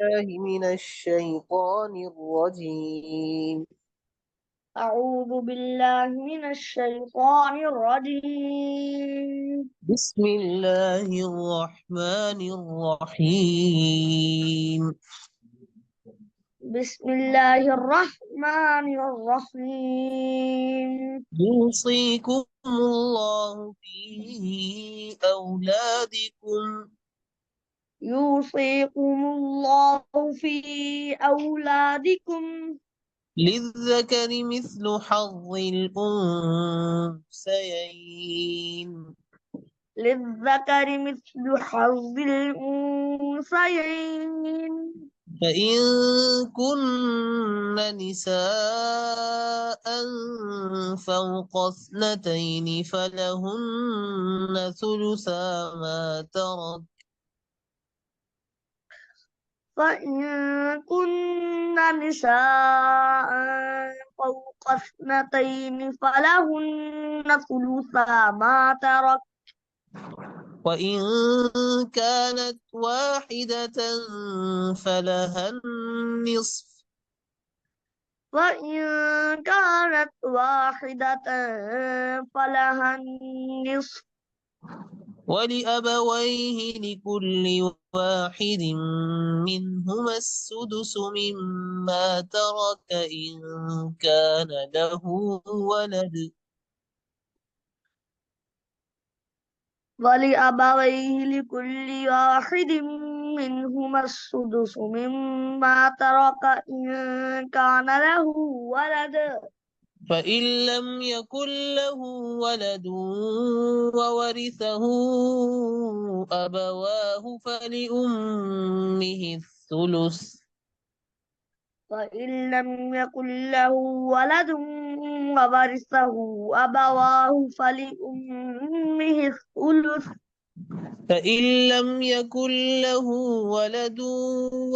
بالله من الشيطان الرجيم. أعوذ بالله من الشيطان الرجيم. بسم الله الرحمن الرحيم. بسم الله الرحمن الرحيم. يوصيكم الله في أولادكم يوصيكم الله في أولادكم للذكر مثل حظ الأنثيين، للذكر مثل حظ الأنثيين. فإن كن نساء فوق اثنتين فلهن ثلثا ما ترك، فإن كن نساء فوق اثنتين فلهن ثلثا ما ترك. وإن كانت واحدة فلها النصف، وإن كانت واحدة فلها النصف. ولأبويه لكل واحد منهما السدس مما ترك إن كان له ولد، ولأبويه لكل واحد منهما السدس مما ترك إن كان له ولد. فإن لم يكن له ولد وورثه أبواه فلأمه الثلث، فإن لم يكن له ولد وورثه أبواه فلأمه الثلث. فإن لم يكن له ولد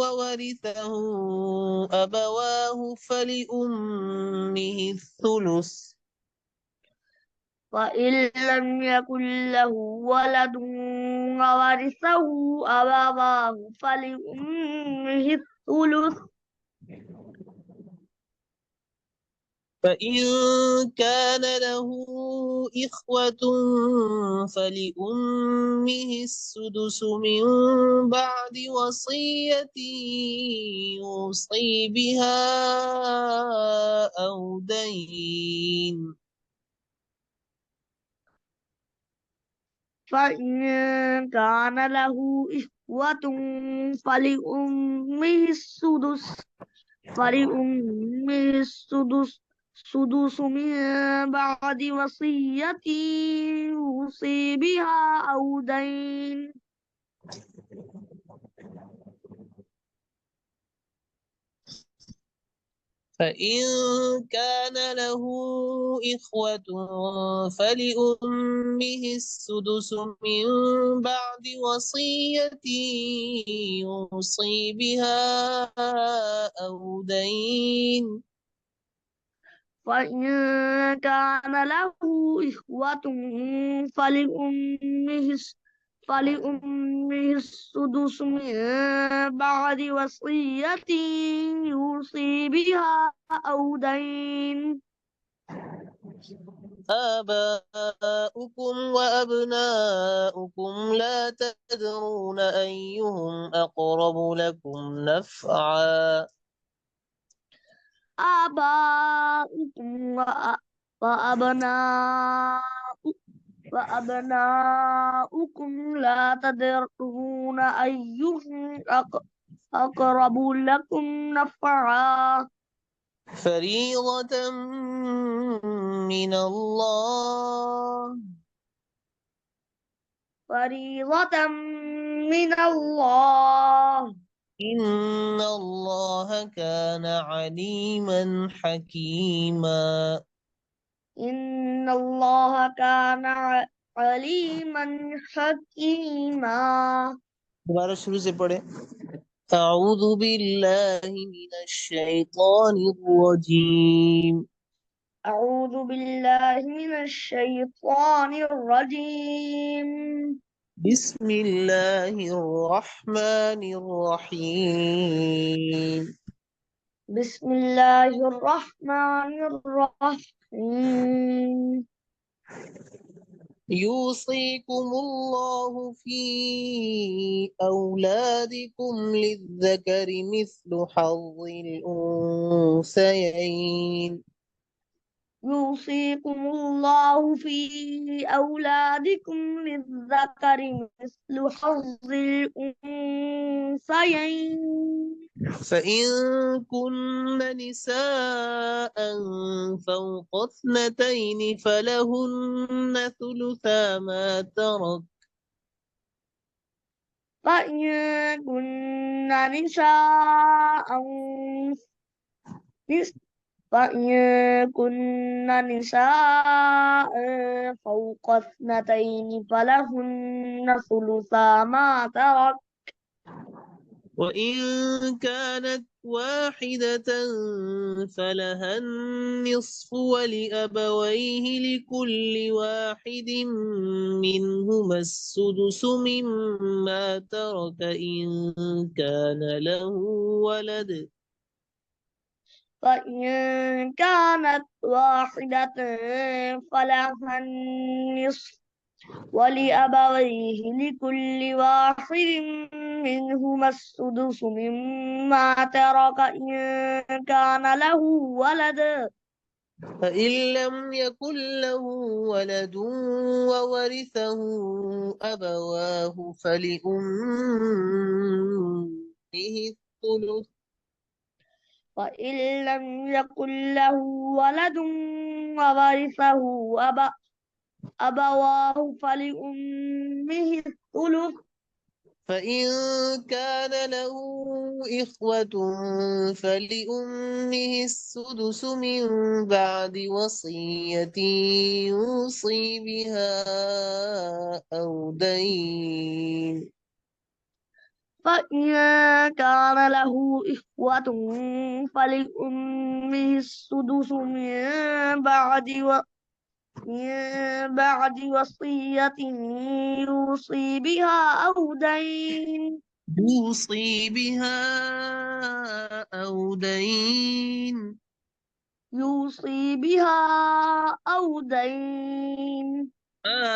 وورثه أبواه فلأمه الثلث، وإن لم يكن له ولد وورثه أبواه فلأمه الثلث. فإن كان له إخوة فلأمه السدس من بعد وصية يوصي بها أو دين، فإن كان له إخوة فلأمه السدس فلأمه سدس من بعد وصية يوصي بها أو دين. فإن كان له إخوة فلأمه السدس من بعد وصية يوصي بها أو دين، فإن كان له إخوة فلأمه السدس من بعد وصية يوصي بها أو دين. آباؤكم وأبناؤكم لا تدرون أيهم أقرب لكم نفعا، آباؤكم وأبناؤكم وأبناؤكم لا تدرون أيهم أقرب لكم نفعا. فريضة من الله، فريضة من الله. إن الله كان عليما حكيما. إن الله كان عليما حكيما. दोबारा शुरू से पढ़े। أعوذ بالله من الشيطان الرجيم. أعوذ بالله من الشيطان الرجيم. بسم الله الرحمن الرحيم. بسم الله الرحمن الرحيم. يوصيكم الله في أولادكم للذكر مثل حظ الأنثيين. يوصيكم الله في أولادكم للذكر مثل حظ الأنثيين. فإن كن نساء فوق اثنتين فلهن ثلثا ما ترك. فإن كن نساء فإن كن نساء فوق اثنتين فلهن ثلثا ما ترك. وإن كانت واحدة فلها النصف ولأبويه لكل واحد منهما السدس مما ترك إن كان له ولد. فإن كانت واحدة فلها النصف ولأبويه لكل واحد منهما السدس مما ترك إن كان له ولد. فإن لم يكن له ولد وورثه أبواه فلأمه الثلث. فإن لم يكن له ولد وورثه أبواه فلأمه الثلث. فإن كان له إخوة فلأمه السدس من بعد وصية يوصي بها أو دين. فإن كان له إخوة فلأمه السدس من بعد وصية يوصي بها أو دين. يوصي بها أو دين. يوصي بها أو دين.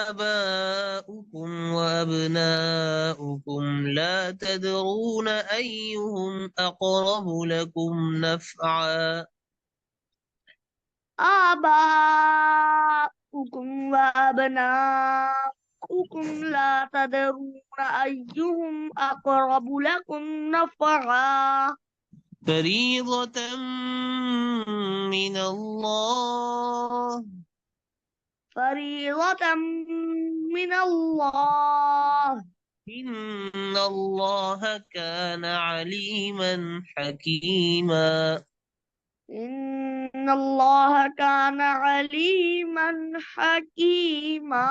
آباؤكم وأبناؤكم لا تدرون أيهم أقرب لكم نفعا. آباؤكم وأبناؤكم لا تدرون أيهم أقرب لكم نفعا. فريضة من الله. فريضة من الله. إن الله كان عليما حكيما. إن الله كان عليما حكيما.